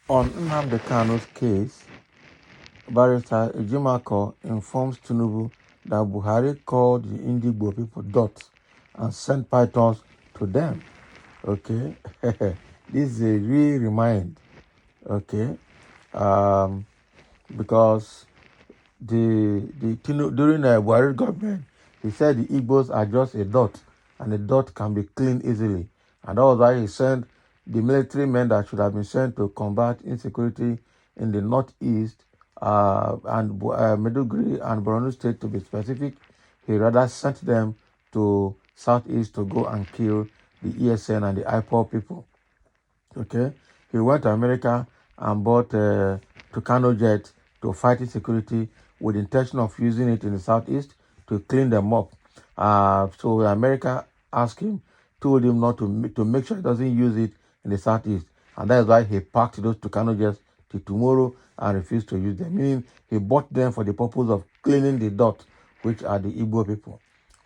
On Nnamdi Kanu's case, Barrister Ejimakor informs Tinubu that Buhari called the Ndigbo people dots and sent pythons to them. Okay, this is a real remind. Okay, because during the Buhari government, he said the Igbos are just a dot, and the dot can be cleaned easily, and that was why he sent the military men that should have been sent to combat insecurity in the northeast and Maiduguri and Borno State, to be specific. He rather sent them to southeast to go and kill the ESN and the IPOB people. Okay, he went to America and bought a Tucano jet to fight insecurity with the intention of using it in the southeast to clean them up. So America asked him, told him not to make sure he doesn't use it in the southeast, and that is why he packed those Tucano jets till tomorrow and refused to use them. Meaning he bought them for the purpose of cleaning the dot, which are the Igbo people.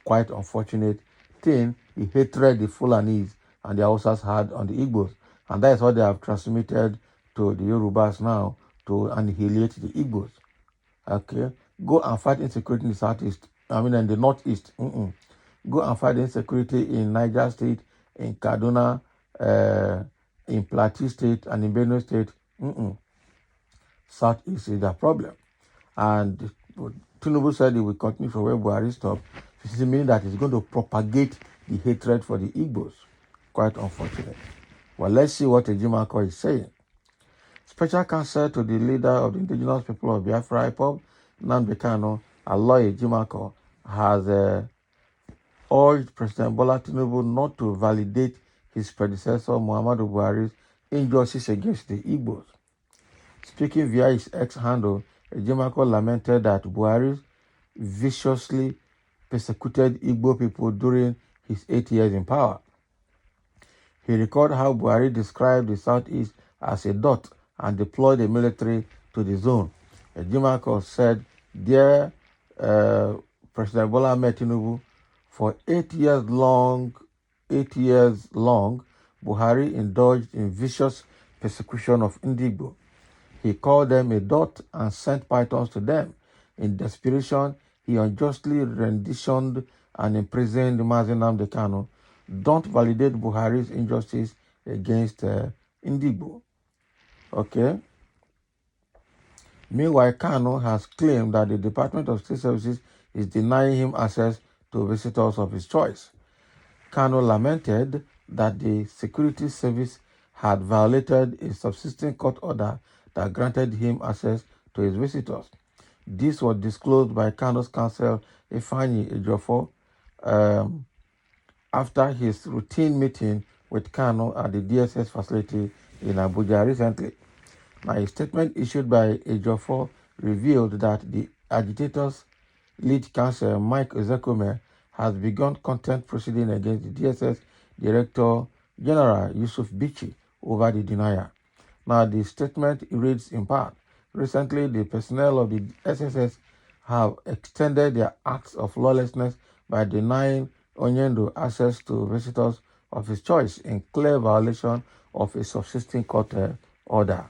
Quite unfortunate thing. The hatred the Fulanis and the Hausas had on the Igbos. And that is what they have transmitted to the Yorubas now to annihilate the Igbos. Okay? Go and fight insecurity in the southeast. In the northeast. Go and fight insecurity in Niger State, in Kaduna, in Plateau State, and in Benue State. Southeast is the problem. And Tinubu said he will continue from where Buhari stopped, which is meaning that he's going to propagate the hatred for the Igbos. Quite unfortunate. Well, let's see what Ejimakor is saying. Special counsel to the leader of the indigenous people of Biafra, IPOB, Nnamdi Kanu, Aloy Ejimakor, has urged President Bola Tinubu not to validate his predecessor, Muhammadu Buhari's injustice against the Igbos. Speaking via his ex-handle, Ejimakor lamented that Buhari viciously persecuted Igbo people during his 8 years in power. He recalled how Buhari described the southeast as a dot and deployed the military to the zone. Ejimakor said, "Dear President Bola Ahmed Tinubu, for 8 years long, Buhari indulged in vicious persecution of Ndigbo. He called them a dot and sent pythons to them. In desperation, he unjustly renditioned and imprisoned Mazi Nnamdi Kanu. Don't validate Buhari's injustice against Ndigbo." Okay. Meanwhile, Kanu has claimed that the Department of State Services is denying him access to visitors of his choice. Kanu lamented that the security service had violated a subsisting court order that granted him access to his visitors. This was disclosed by Kanu's counsel, Ifeanyi Ejiofor, after his routine meeting with Kanu at the DSS facility in Abuja recently. Now, a statement issued by Ejiofor revealed that the agitators' lead counsel, Mike Ezekume, has begun contempt proceeding against the DSS Director General Yusuf Bichi over the denial. Now, the statement reads in part, recently the personnel of the SSS have extended their acts of lawlessness by denying Onyendo access to visitors of his choice in clear violation of a subsisting court order.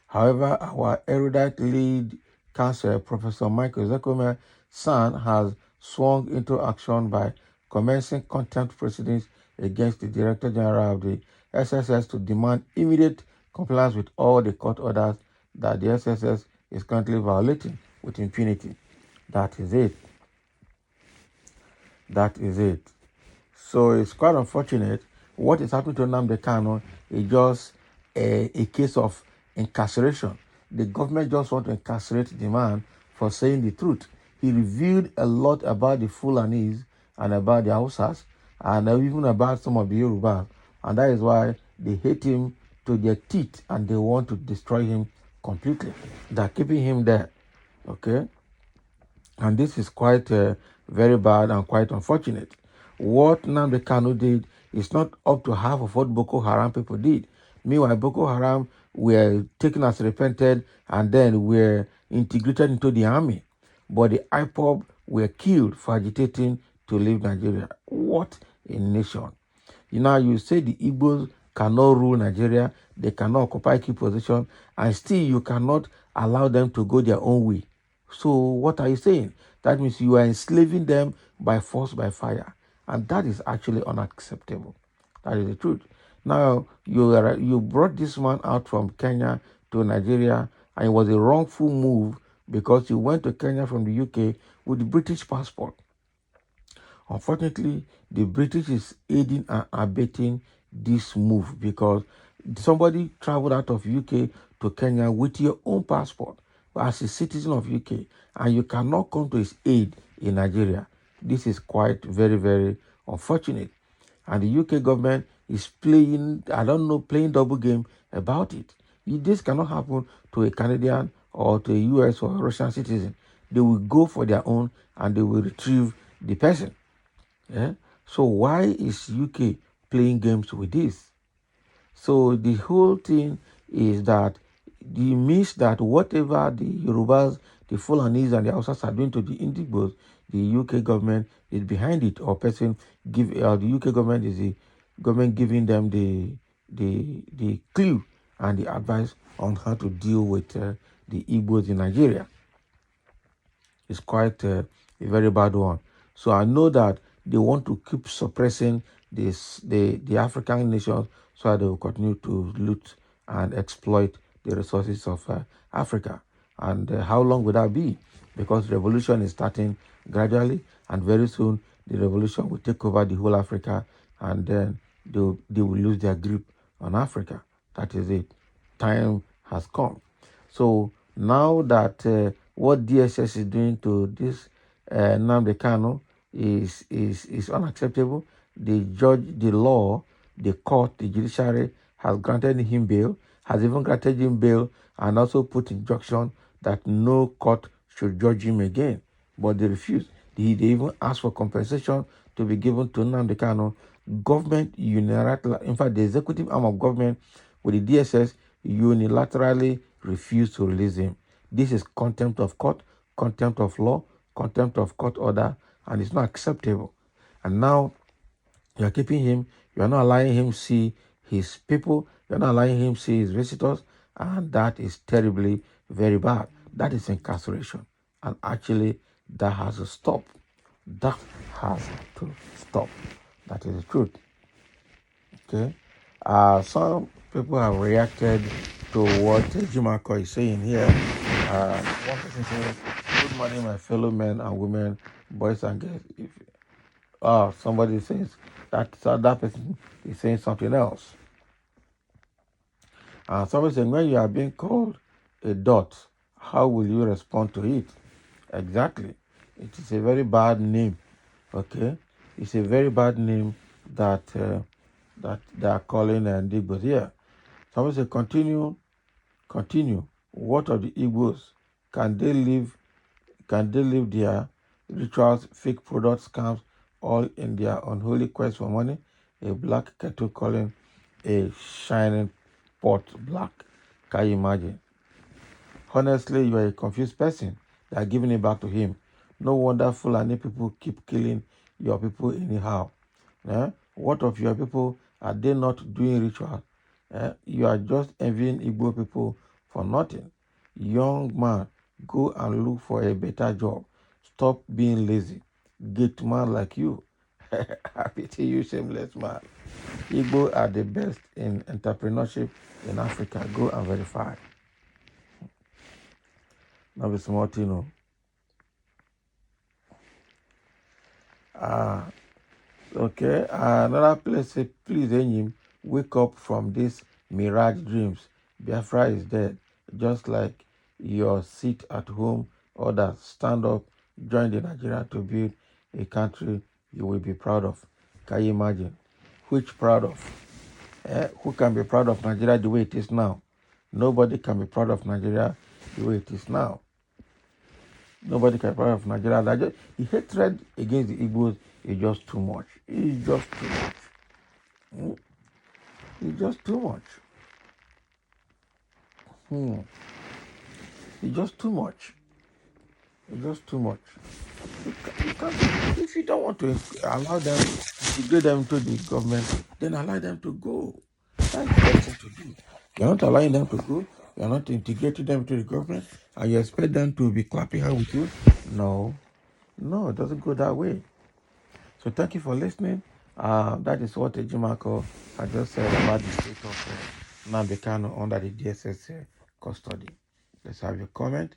However, our erudite lead counsel, Professor Michael Ezekume San, has swung into action by commencing contempt proceedings against the Director General of the SSS to demand immediate compliance with all the court orders that the SSS is currently violating with impunity. That is it. That is it. So it's quite unfortunate. What is happening to Nnamdi Kanu is just a case of incarceration. The government just wants to incarcerate the man for saying the truth. He revealed a lot about the Fulanis and about the Hausas and even about some of the Yorubas. And that is why they hate him to their teeth and they want to destroy him completely. They're keeping him there. Okay? And this is quite very bad and quite unfortunate. What Nnamdi Kanu did is not up to half of what Boko Haram people did. Meanwhile, Boko Haram were taken as repented and then were integrated into the army. But the IPOB were killed for agitating to to leave Nigeria. What a nation. You say the Igbos cannot rule Nigeria, they cannot occupy key position, and still you cannot allow them to go their own way. So what are you saying? That means you are enslaving them by force, by fire. And that is actually unacceptable. That is the truth. Now, you brought this man out from Kenya to Nigeria, and it was a wrongful move because he went to Kenya from the UK with the British passport. Unfortunately, the British is aiding and abetting this move because somebody traveled out of UK to Kenya with your own passport as a citizen of UK, and you cannot come to his aid in Nigeria. This is quite very, very unfortunate. And the UK government is playing, I don't know, playing double game about it. This cannot happen to a Canadian or to a US or a Russian citizen. They will go for their own and they will retrieve the person. Yeah? So why is UK playing games with this? So the whole thing is that it means that whatever the Yorubas, the Fulanis, and the Hausas are doing to the Indigbos, the UK government is behind it, or the UK government is the government giving them the clue and the advice on how to deal with the Igbos in Nigeria. It's quite a very bad one. So I know that they want to keep suppressing the African nations so that they will continue to loot and exploit the resources of Africa. And how long will that be? Because revolution is starting gradually, and very soon the revolution will take over the whole Africa, and then they will lose their grip on Africa. That is it. Time has come. So now that what DSS is doing to this Nnamdi Kanu is unacceptable. The judge, the law, the court, the judiciary has granted him bail, has even granted him bail, and also put injunction that no court should judge him again. But they refused. They even asked for compensation to be given to Nnamdi Kanu. Government unilaterally, in fact, the executive arm of government with the DSS unilaterally refused to release him. This is contempt of court, contempt of law, contempt of court order, and it's not acceptable. And now you are keeping him, you are not allowing him see his people, you are not allowing him see his visitors, and that is terribly very bad. That is incarceration. And actually, that has to stop. That has to stop. That is the truth. Okay? Some people have reacted to what Ejimakor is saying here. One person says, "Good morning, my fellow men and women, boys and girls." Somebody says that person is saying something else. Somebody saying, when you are being called a dot, how will you respond to it? Exactly. It is a very bad name. Okay, it's a very bad name that they are calling Ndigbo here. Somebody say, continue. What of the Igbos? Can they live their rituals, fake product scams, all in their unholy quest for money? A black kettle calling a shining pot black. Can you imagine? Honestly, you are a confused person. They are giving it back to him. No wonder Fulani people keep killing your people anyhow. What of your people? Are they not doing ritual? You are just envying Igbo people for nothing. Young man, go and look for a better job. Stop being lazy. Get man like you. Happy to you, shameless man. Igbo are the best in entrepreneurship in Africa. Go and verify. Now be small thing. Okay, another place say, please, Enyim, wake up from these mirage dreams. Biafra is dead. Just like your seat at home, others stand up, join the Nigeria to build a country you will be proud of. Can you imagine? Which proud of? Who can be proud of Nigeria the way it is now? Nobody can be proud of Nigeria the way it is now. Nobody can be proud of Nigeria. The hatred against the Igbos is just too much. It's just too much. It's just too much. It's just too much. It's just too much. You can't, if you don't want to allow them, integrate them into the government, then allow them to go. That's the best thing to do. You're not allowing them to go, you're not integrating them into the government, and you expect them to be clapping hands with you. No, no, it doesn't go that way. So thank you for listening. That is what Ejimakor had just said about the state of Nnamdi Kanu under the DSS custody. Let's have your comment.